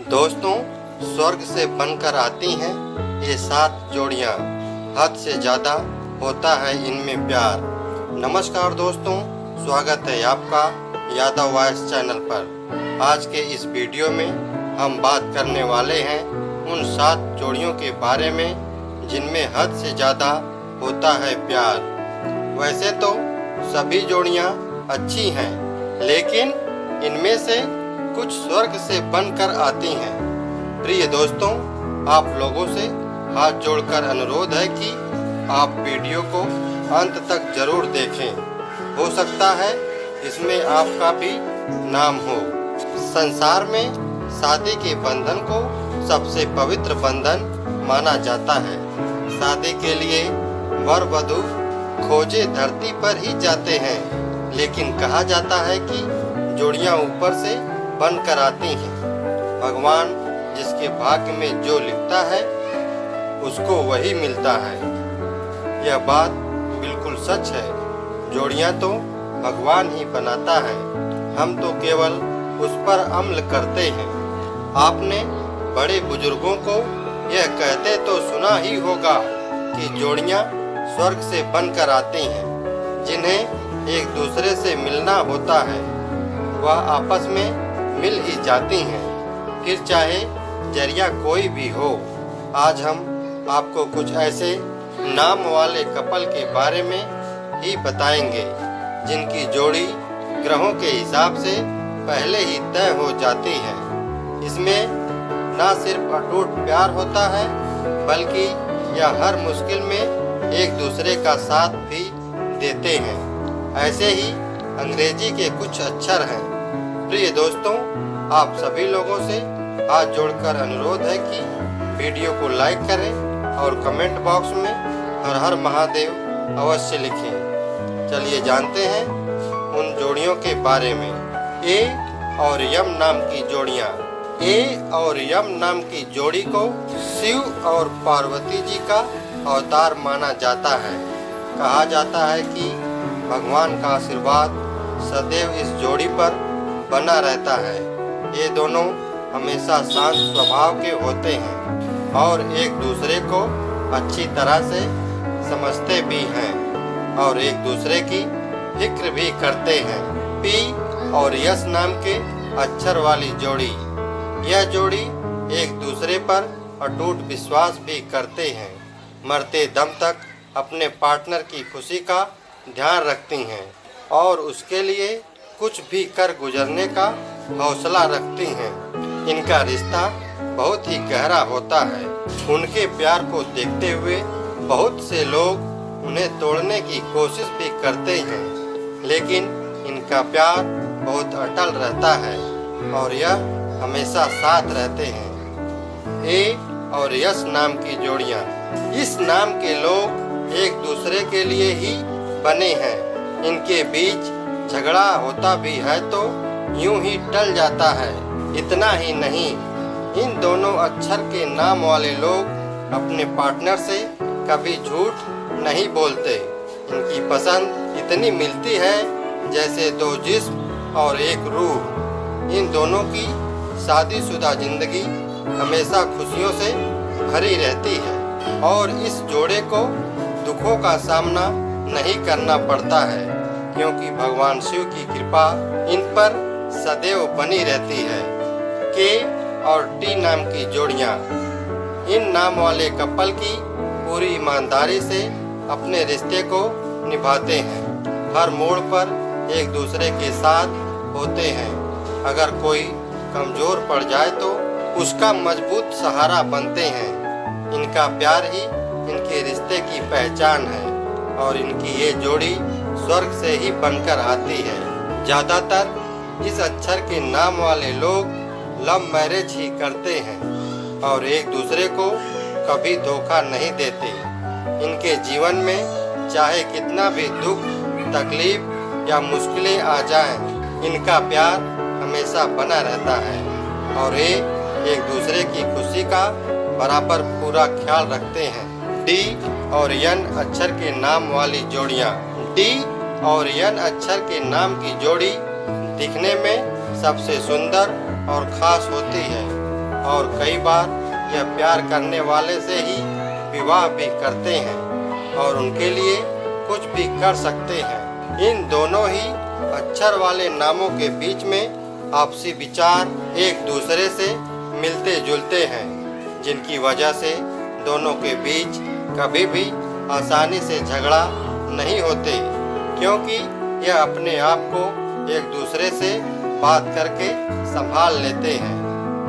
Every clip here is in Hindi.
दोस्तों, स्वर्ग से बनकर आती हैं ये 7 जोड़ियाँ। हद से ज़्यादा होता है इनमें प्यार। नमस्कार दोस्तों, स्वागत है आपका यादव वॉइस चैनल पर। आज के इस वीडियो में हम बात करने वाले हैं उन 7 जोड़ियों के बारे में जिनमें हद से ज़्यादा होता है प्यार। वैसे तो सभी जोड़ियाँ अच्छी हैं, लेकिन इनमें से कुछ स्वर्ग से बनकर आती हैं। प्रिय दोस्तों, आप लोगों से हाथ जोड़कर अनुरोध है कि आप वीडियो को अंत तक जरूर देखें। हो सकता है इसमें आपका भी नाम हो। संसार में शादी के बंधन को सबसे पवित्र बंधन माना जाता है। शादी के लिए वर वधू खोजे धरती पर ही जाते हैं, लेकिन कहा जाता है कि जोड़ियां ऊपर से बनकर आती हैं। भगवान जिसके भाग्य में जो लिखता है उसको वही मिलता है। यह बात बिल्कुल सच है। जोड़ियां तो भगवान ही बनाता है, हम तो केवल उस पर अमल करते हैं। आपने बड़े बुजुर्गों को यह कहते तो सुना ही होगा कि जोड़ियां स्वर्ग से बनकर आती हैं। जिन्हें एक दूसरे से मिलना होता है वह आपस में मिल ही जाती हैं, फिर चाहे जरिया कोई भी हो। आज हम आपको कुछ ऐसे नाम वाले कपल के बारे में ही बताएंगे जिनकी जोड़ी ग्रहों के हिसाब से पहले ही तय हो जाती है। इसमें न सिर्फ अटूट प्यार होता है, बल्कि यह हर मुश्किल में एक दूसरे का साथ भी देते हैं। ऐसे ही अंग्रेजी के कुछ अक्षर हैं। प्रिय दोस्तों, आप सभी लोगों से हाथ जोड़कर अनुरोध है कि वीडियो को लाइक करें और कमेंट बॉक्स में हर हर महादेव अवश्य लिखें। चलिए जानते हैं उन जोड़ियों के बारे में। ए और यम नाम की जोड़ियाँ। ए और यम नाम की जोड़ी को शिव और पार्वती जी का अवतार माना जाता है। कहा जाता है कि भगवान का आशीर्वाद सदैव इस जोड़ी पर बना रहता है। ये दोनों हमेशा शांत स्वभाव के होते हैं और एक दूसरे को अच्छी तरह से समझते भी हैं और एक दूसरे की फिक्र भी करते हैं। पी और यस नाम के अक्षर वाली जोड़ी। यह जोड़ी एक दूसरे पर अटूट विश्वास भी करते हैं। मरते दम तक अपने पार्टनर की खुशी का ध्यान रखती हैं और उसके लिए कुछ भी कर गुजरने का हौसला रखती हैं। इनका रिश्ता बहुत ही गहरा होता है। उनके प्यार को देखते हुए बहुत से लोग उन्हें तोड़ने की कोशिश भी करते हैं, लेकिन इनका प्यार बहुत अटल रहता है और यह हमेशा साथ रहते हैं। ए और यस नाम की जोड़ियाँ। इस नाम के लोग एक दूसरे के लिए ही बने हैं। इनके बीच झगड़ा होता भी है तो यूं ही टल जाता है। इतना ही नहीं, इन दोनों अक्षर के नाम वाले लोग अपने पार्टनर से कभी झूठ नहीं बोलते। इनकी पसंद इतनी मिलती है जैसे 2 जिस्म और एक रूह। इन दोनों की शादीशुदा जिंदगी हमेशा खुशियों से भरी रहती है और इस जोड़े को दुखों का सामना नहीं करना पड़ता है, क्योंकि भगवान शिव की कृपा इन पर सदैव बनी रहती है। के और टी नाम की जोड़ियाँ। इन नाम वाले कपल की पूरी ईमानदारी से अपने रिश्ते को निभाते हैं। हर मोड़ पर एक दूसरे के साथ होते हैं। अगर कोई कमजोर पड़ जाए तो उसका मजबूत सहारा बनते हैं। इनका प्यार ही इनके रिश्ते की पहचान है और इनकी ये जोड़ी स्वर्ग से ही बनकर आती है। ज़्यादातर इस अक्षर के नाम वाले लोग लव मैरिज ही करते हैं और एक दूसरे को कभी धोखा नहीं देते। इनके जीवन में चाहे कितना भी दुख, तकलीफ या मुश्किलें आ जाएं, इनका प्यार हमेशा बना रहता है और ये एक दूसरे की खुशी का बराबर पूरा ख्याल रखते हैं। डी और यन अक्षर के नाम वाली जोड़ियाँ। डी और यन अक्षर के नाम की जोड़ी दिखने में सबसे सुंदर और खास होती है। और कई बार यह प्यार करने वाले से ही विवाह भी करते हैं और उनके लिए कुछ भी कर सकते हैं। इन दोनों ही अक्षर वाले नामों के बीच में आपसी विचार एक दूसरे से मिलते जुलते हैं, जिनकी वजह से दोनों के बीच कभी भी आसानी से झगड़ा नहीं होते, क्योंकि यह अपने आप को एक दूसरे से बात करके संभाल लेते हैं।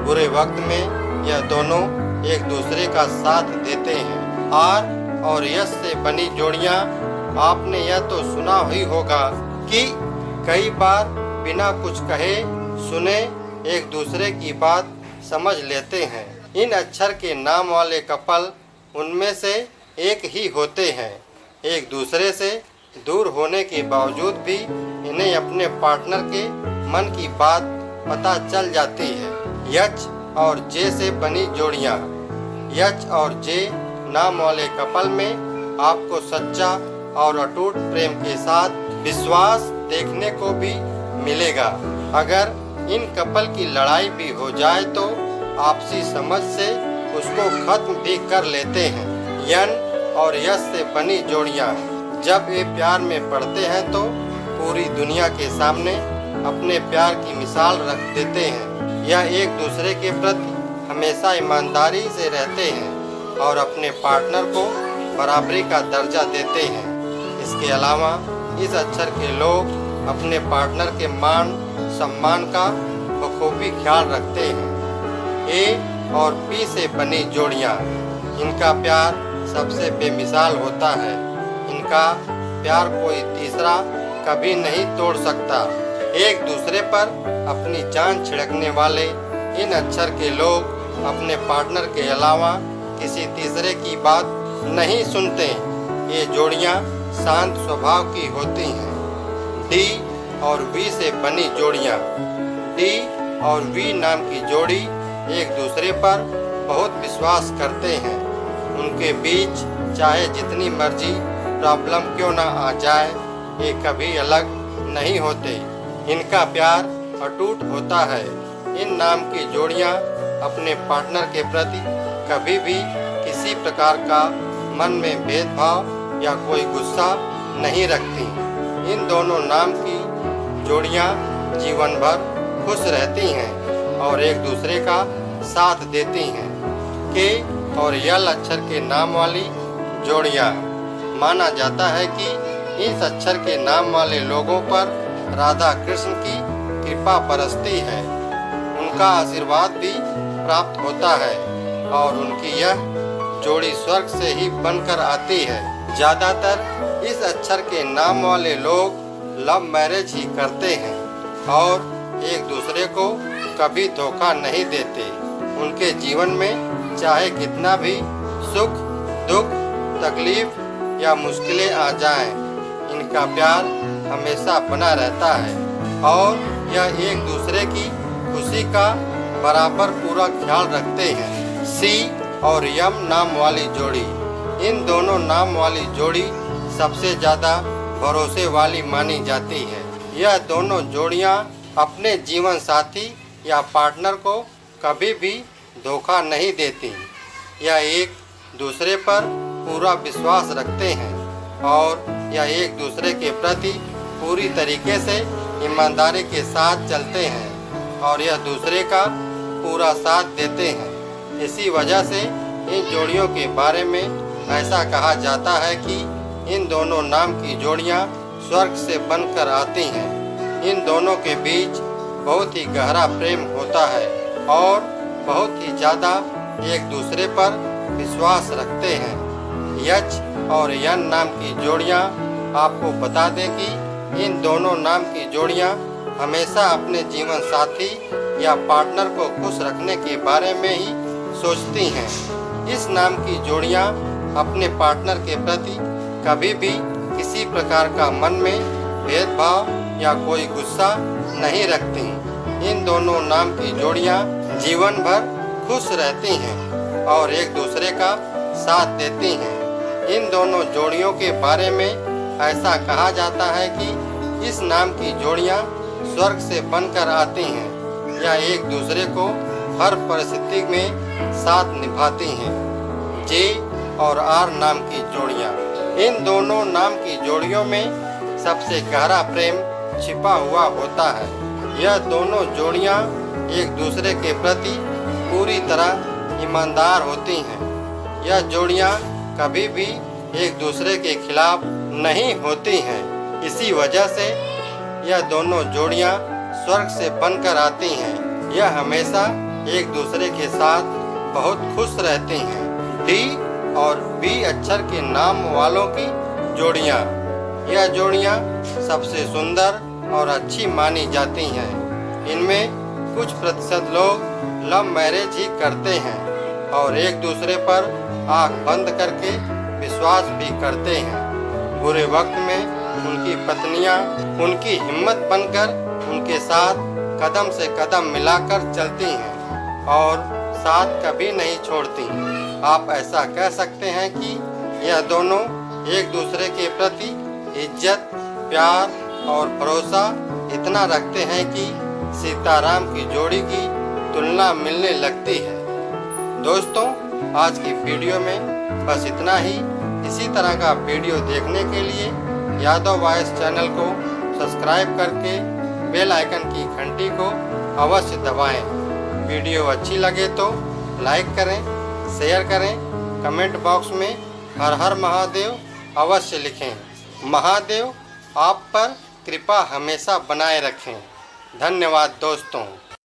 बुरे वक्त में यह दोनों एक दूसरे का साथ देते हैं। आर और यश से बनी जोड़ियां, आपने यह तो सुना ही होगा कि कई बार बिना कुछ कहे सुने एक दूसरे की बात समझ लेते हैं। इन अक्षर के नाम वाले कपल उनमें से एक ही होते हैं। एक दूसरे से दूर होने के बावजूद भी इन्हें अपने पार्टनर के मन की बात पता चल जाती है। यच और जे से बनी जोड़ियां, यच और जे नाम वाले कपल में आपको सच्चा और अटूट प्रेम के साथ विश्वास देखने को भी मिलेगा। अगर इन कपल की लड़ाई भी हो जाए तो आपसी समझ से उसको खत्म भी कर लेते हैं। यन और यश से बनी जोड़ियां जब ये प्यार में पड़ते हैं तो पूरी दुनिया के सामने अपने प्यार की मिसाल रख देते हैं। यह एक दूसरे के प्रति हमेशा ईमानदारी से रहते हैं और अपने पार्टनर को बराबरी का दर्जा देते हैं। इसके अलावा इस अक्षर के लोग अपने पार्टनर के मान सम्मान का बखूबी ख्याल रखते हैं। ए और पी से बनी जोड़ियां, इनका प्यार सबसे बेमिसाल होता है। इनका प्यार कोई तीसरा कभी नहीं तोड़ सकता। एक दूसरे पर अपनी जान छिड़कने वाले इन अक्षर के लोग अपने पार्टनर के अलावा किसी तीसरे की बात नहीं सुनते। ये जोड़ियां शांत स्वभाव की होती हैं। डी और वी से बनी जोड़ियां, डी और वी नाम की जोड़ी एक दूसरे पर बहुत विश्वास करते हैं। उनके बीच चाहे जितनी मर्जी प्रॉब्लम क्यों ना आ जाए, ये कभी अलग नहीं होते। इनका प्यार अटूट होता है। इन नाम की जोड़ियां अपने पार्टनर के प्रति कभी भी किसी प्रकार का मन में भेदभाव या कोई गुस्सा नहीं रखती। इन दोनों नाम की जोड़ियां जीवन भर खुश रहती हैं और एक दूसरे का साथ देती हैं। के और यल अक्षर के नाम वाली जोड़ियां, माना जाता है कि इस अक्षर के नाम वाले लोगों पर राधा कृष्ण की कृपा बरसती है। उनका आशीर्वाद भी प्राप्त होता है और उनकी यह जोड़ी स्वर्ग से ही बनकर आती है। ज़्यादातर इस अक्षर के नाम वाले लोग लव मैरिज ही करते हैं और एक दूसरे को कभी धोखा नहीं देते। उनके जीवन में चाहे कितना भी सुख दुख तकलीफ या मुश्किलें आ जाएं, इनका प्यार हमेशा बना रहता है और यह एक दूसरे की खुशी का बराबर पूरा ख्याल रखते हैं। सी और यम नाम वाली जोड़ी, इन दोनों नाम वाली जोड़ी सबसे ज़्यादा भरोसे वाली मानी जाती है। यह दोनों जोड़ियां अपने जीवन साथी या पार्टनर को कभी भी धोखा नहीं देती। यह एक दूसरे पर पूरा विश्वास रखते हैं और यह एक दूसरे के प्रति पूरी तरीके से ईमानदारी के साथ चलते हैं और यह दूसरे का पूरा साथ देते हैं। इसी वजह से इन जोड़ियों के बारे में ऐसा कहा जाता है कि इन दोनों नाम की जोड़ियां स्वर्ग से बनकर आती हैं। इन दोनों के बीच बहुत ही गहरा प्रेम होता है और बहुत ही ज़्यादा एक दूसरे पर विश्वास रखते हैं। यच और यन नाम की जोड़ियां, आपको बता दें कि इन दोनों नाम की जोड़ियां हमेशा अपने जीवन साथी या पार्टनर को खुश रखने के बारे में ही सोचती हैं। इस नाम की जोड़ियां अपने पार्टनर के प्रति कभी भी किसी प्रकार का मन में भेदभाव या कोई गुस्सा नहीं रखती। इन दोनों नाम की जोड़ियां जीवन भर खुश रहती हैं और एक दूसरे का साथ देती हैं। इन दोनों जोड़ियों के बारे में ऐसा कहा जाता है कि इस नाम की जोड़ियां स्वर्ग से बनकर आती हैं। यह एक दूसरे को हर परिस्थिति में साथ निभाती हैं। जे और आर नाम की जोड़ियाँ। इन दोनों नाम की जोड़ियों में सबसे गहरा प्रेम छिपा हुआ होता है। यह दोनों जोड़ियाँ एक दूसरे के प्रति पूरी तरह ईमानदार होती हैं। यह जोड़ियाँ कभी भी एक दूसरे के खिलाफ नहीं होती हैं। इसी वजह से यह दोनों जोड़ियाँ स्वर्ग से बनकर आती हैं। यह हमेशा एक दूसरे के साथ बहुत खुश रहती हैं। डी और बी अक्षर के नाम वालों की जोड़ियाँ। यह जोड़ियाँ सबसे सुंदर और अच्छी मानी जाती हैं। इनमें कुछ प्रतिशत लोग लव मैरिज ही करते हैं और एक दूसरे पर आँख बंद करके विश्वास भी करते हैं। बुरे वक्त में उनकी पत्नियां उनकी हिम्मत बनकर उनके साथ कदम से कदम मिलाकर चलती हैं और साथ कभी नहीं छोड़ती। आप ऐसा कह सकते हैं कि यह दोनों एक दूसरे के प्रति इज्जत, प्यार और भरोसा इतना रखते हैं कि सीताराम की जोड़ी की तुलना मिलने लगती है। दोस्तों, आज की वीडियो में बस इतना ही। इसी तरह का वीडियो देखने के लिए यादव वॉइस चैनल को सब्सक्राइब करके बेल आइकन की घंटी को अवश्य दबाएं। वीडियो अच्छी लगे तो लाइक करें, शेयर करें, कमेंट बॉक्स में हर हर महादेव अवश्य लिखें। महादेव आप पर कृपा हमेशा बनाए रखें। धन्यवाद दोस्तों।